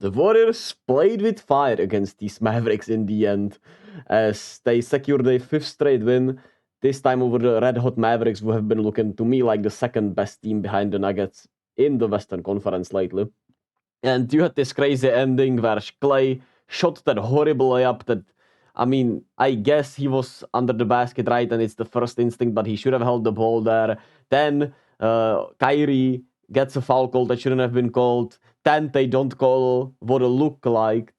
The Warriors played with fire against these Mavericks in the end, as they secured a 5th straight win, this time over the red hot Mavericks, who have been looking to me like the second best team behind the Nuggets in the Western Conference lately. And you had this crazy ending where klay shot that horrible layup that, I mean, I guess he was under the basket, right? And it's the first instinct, but he should have held the ball there. Then Kyrie gets a foul call that shouldn't have been called. Then they don't call what looked like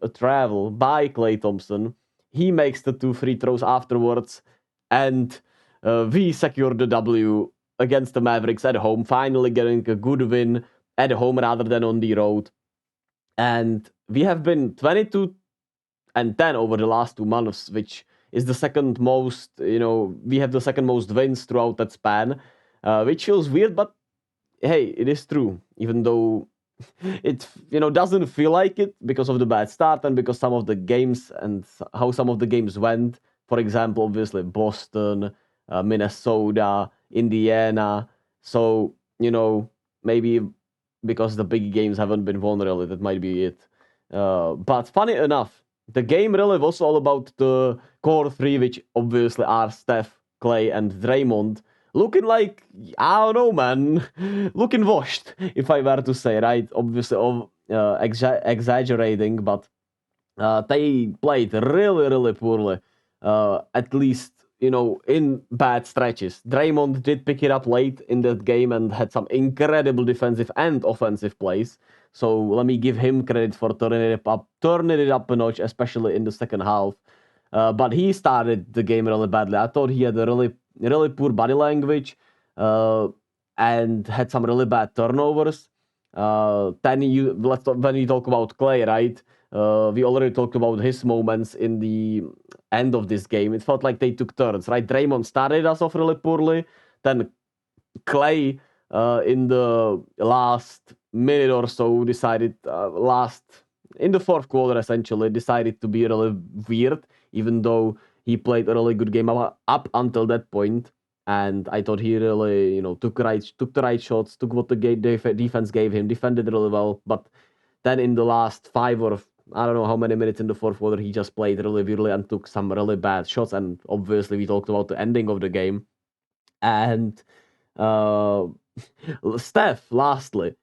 a travel by Klay Thompson. He makes the 2 free throws afterwards, and we secure the W against the Mavericks at home, finally getting a good win at home rather than on the road. And we have been 22-10 over the last 2 months, which is the second most, we have the second most wins throughout that span, which feels weird, but hey, it is true, even though it, doesn't feel like it because of the bad start and because some of the games and how some of the games went. For example, obviously Boston, Minnesota, Indiana. So, maybe because the big games haven't been won really, that might be it. But funny enough, the game really was all about the core 3, which obviously are Steph, Klay, and Draymond, looking like, I don't know, man, looking washed, if I were to say, right? Obviously, exaggerating, but they played really, really poorly, at least, in bad stretches. Draymond did pick it up late in that game and had some incredible defensive and offensive plays. So let me give him credit for turning it up a notch, especially in the second half. But he started the game really badly. I thought he had a really, really poor body language and had some really bad turnovers. Then when you talk about Klay, right? We already talked about his moments in the end of this game. It felt like they took turns, right? Draymond started us off really poorly. Then Klay, in the last minute or so, decided, in the fourth quarter, essentially, decided to be really weird, even though he played a really good game up until that point. And I thought he really, took the right shots, took what the defense gave him, defended really well. But then in the last 5 or I don't know how many minutes in the fourth quarter, he just played really weirdly and took some really bad shots. And obviously, we talked about the ending of the game. And Steph, lastly.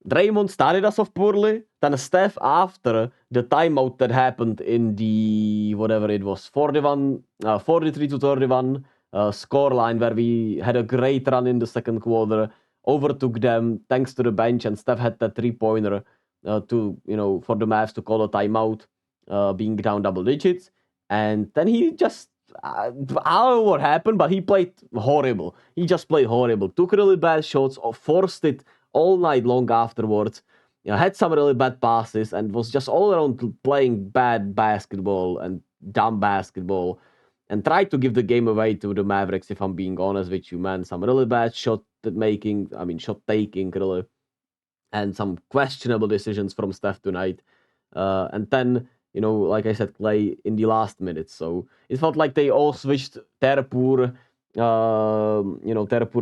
Draymond started us off poorly. Then Steph, after the timeout that happened in the, whatever it was, 43 to 31 scoreline, where we had a great run in the second quarter, overtook them thanks to the bench, and Steph had that 3-pointer for the Mavs to call a timeout, being down double digits. And then he just, I don't know what happened, but he played horrible. He just played horrible. Took really bad shots, or forced it all night long afterwards. Had some really bad passes, and was just all around playing bad basketball and dumb basketball, and tried to give the game away to the Mavericks, if I'm being honest with you, man. Some really bad shot taking, really, and some questionable decisions from Steph tonight. And then, like I said, Klay in the last minutes. So it felt like they all switched their poor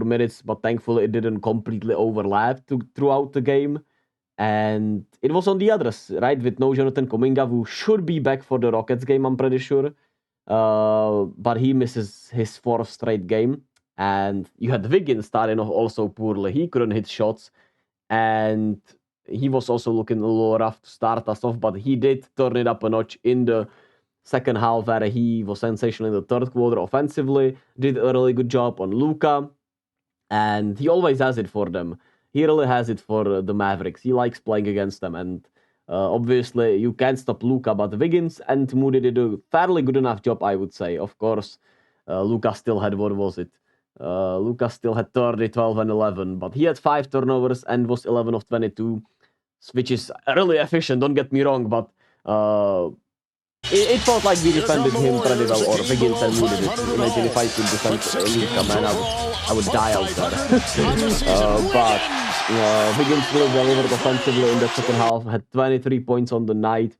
minutes, but thankfully it didn't completely overlap throughout the game. And it was on the others, right? With no Jonathan Kuminga, who should be back for the Rockets game, I'm pretty sure. But he misses his 4th straight game. And you had Wiggins starting off also poorly. He couldn't hit shots. And he was also looking a little rough to start us off, but he did turn it up a notch in the second half, where he was sensational in the third quarter offensively, did a really good job on Luka, and he always has it for them. He really has it for the Mavericks. He likes playing against them, and obviously you can't stop Luka, but Wiggins and Moody did a fairly good enough job, I would say. Of course, Luka still had, what was it? Lucas still had 30, 12, and 11, but he had 5 turnovers and was 11 of 22, which is really efficient, don't get me wrong, but it felt like we defended him pretty well, or Wiggins and Moody did. Imagine if I could defend Luka, man, I would die out there. But Wiggins really delivered offensively in the second half, had 23 points on the night,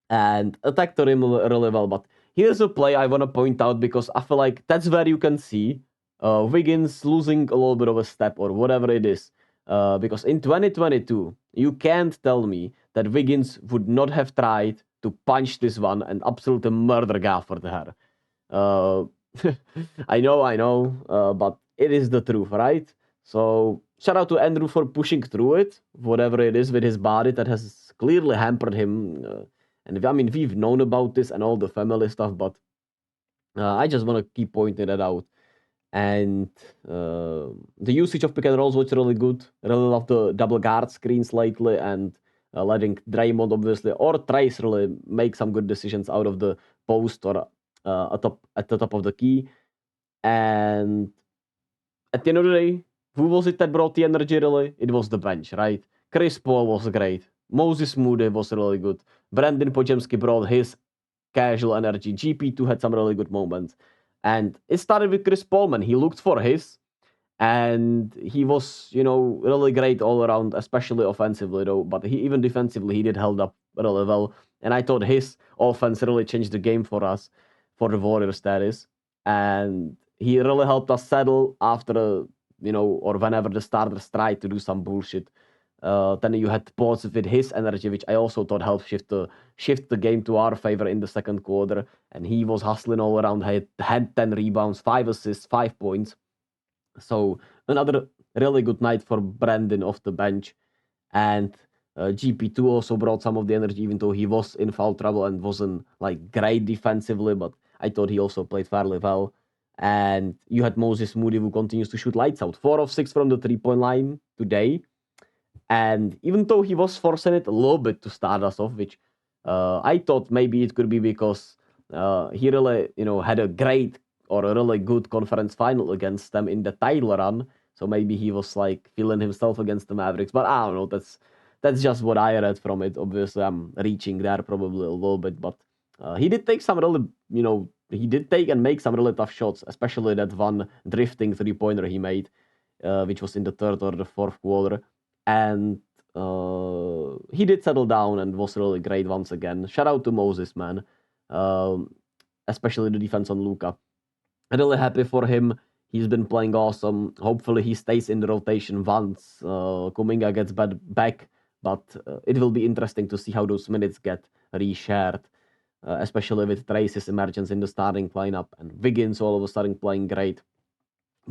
and attacked the rim really well. But here's a play I want to point out, because I feel like that's where you can see Wiggins losing a little bit of a step, or whatever it is. Because in 2022, you can't tell me that Wiggins would not have tried to punch this one and absolutely murder Gafford there. I know, but it is the truth, right? So shout out to Andrew for pushing through it, whatever it is with his body that has clearly hampered him. And I mean, we've known about this and all the family stuff, but I just want to keep pointing that out. And the usage of pick and rolls was really good. Really love the double guard screens lately, and letting Draymond obviously or Trace really make some good decisions out of the post or at the top of the key. And at the end of the day, who was it that brought the energy really? It was the bench, right? Chris Paul was great. Moses Moody was really good. Brandon Pojemski brought his casual energy. GP2 had some really good moments. And it started with Chris Paul, man. He looked for his, and he was, really great all around, especially offensively, though. But even defensively, he did held up really well. And I thought his offense really changed the game for us, for the Warriors, that is. And he really helped us settle after, or whenever the starters tried to do some bullshit. Then you had Potts with his energy, which I also thought helped shift the game to our favor in the second quarter. And he was hustling all around, had 10 rebounds, 5 assists, 5 points. So another really good night for Brandon off the bench. And GP2 also brought some of the energy, even though he was in foul trouble and wasn't like great defensively, but I thought he also played fairly well. And you had Moses Moody, who continues to shoot lights out. 4 of 6 from the 3-point line today. And even though he was forcing it a little bit to start us off, which I thought maybe it could be because he really, had a great or a really good conference final against them in the title run. So maybe he was like feeling himself against the Mavericks. But I don't know. That's just what I read from it. Obviously, I'm reaching there probably a little bit, but he did take some really, he did take and make some really tough shots, especially that one drifting 3-pointer he made, which was in the third or the fourth quarter. And he did settle down and was really great once again. Shout out to Moses, man. Especially the defense on Luka. Really happy for him. He's been playing awesome. Hopefully he stays in the rotation once Kuminga gets back. But it will be interesting to see how those minutes get reshared. Especially with Trace's emergence in the starting lineup. And Wiggins all of a sudden playing great.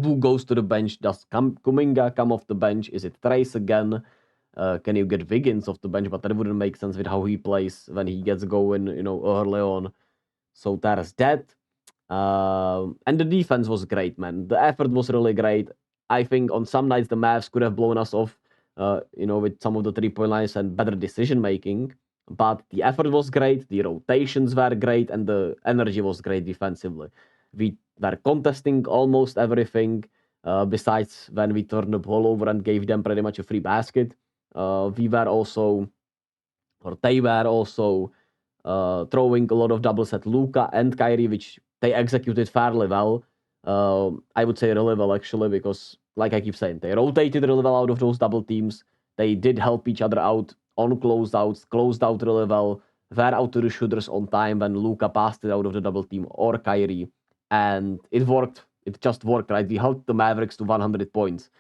Who goes to the bench? Does Kuminga come off the bench? Is it Trace again? Can you get Wiggins off the bench? But that wouldn't make sense with how he plays when he gets going, early on. So there's that. And the defense was great, man. The effort was really great. I think on some nights the Mavs could have blown us off, with some of the 3-point lines and better decision making. But the effort was great, the rotations were great, and the energy was great defensively. We were contesting almost everything, besides when we turned the ball over and gave them pretty much a free basket. They were also throwing a lot of doubles at Luka and Kyrie, which they executed fairly well. I would say really well, actually, because, like I keep saying, they rotated really well out of those double teams. They did help each other out on closeouts, closed out really well, were out to the shooters on time when Luka passed it out of the double team or Kyrie. And it worked. It just worked, right? We held the Mavericks to 100 points.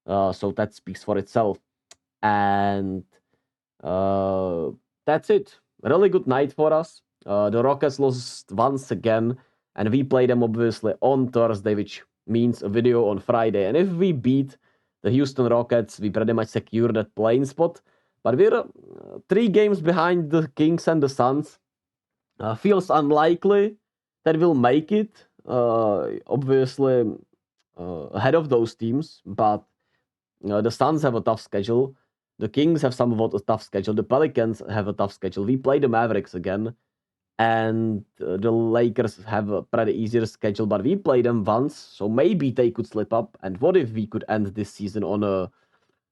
So that speaks for itself. And that's it. Really good night for us. The Rockets lost once again, and we play them obviously on Thursday, which means a video on Friday. And if we beat the Houston Rockets, we pretty much secure that playing spot. But we're 3 games behind the Kings and the Suns. Feels unlikely that we'll make it. Obviously, ahead of those teams, but the Suns have a tough schedule. The Kings have somewhat a tough schedule. The Pelicans have a tough schedule. We play the Mavericks again. And the Lakers have a pretty easier schedule, but we played them once, so maybe they could slip up. And what if we could end this season on a,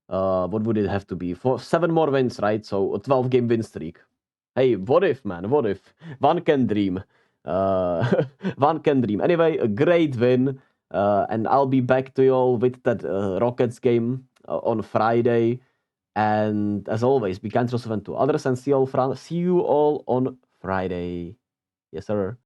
what would it have to be? 7 more wins, right? So a 12-game win streak. Hey, what if, man? What if? One can dream. One can dream. Anyway, a great win. And I'll be back to you all with that Rockets game on Friday. And as always, be kind to yourself and to others, and see you all on Friday. Yes, sir.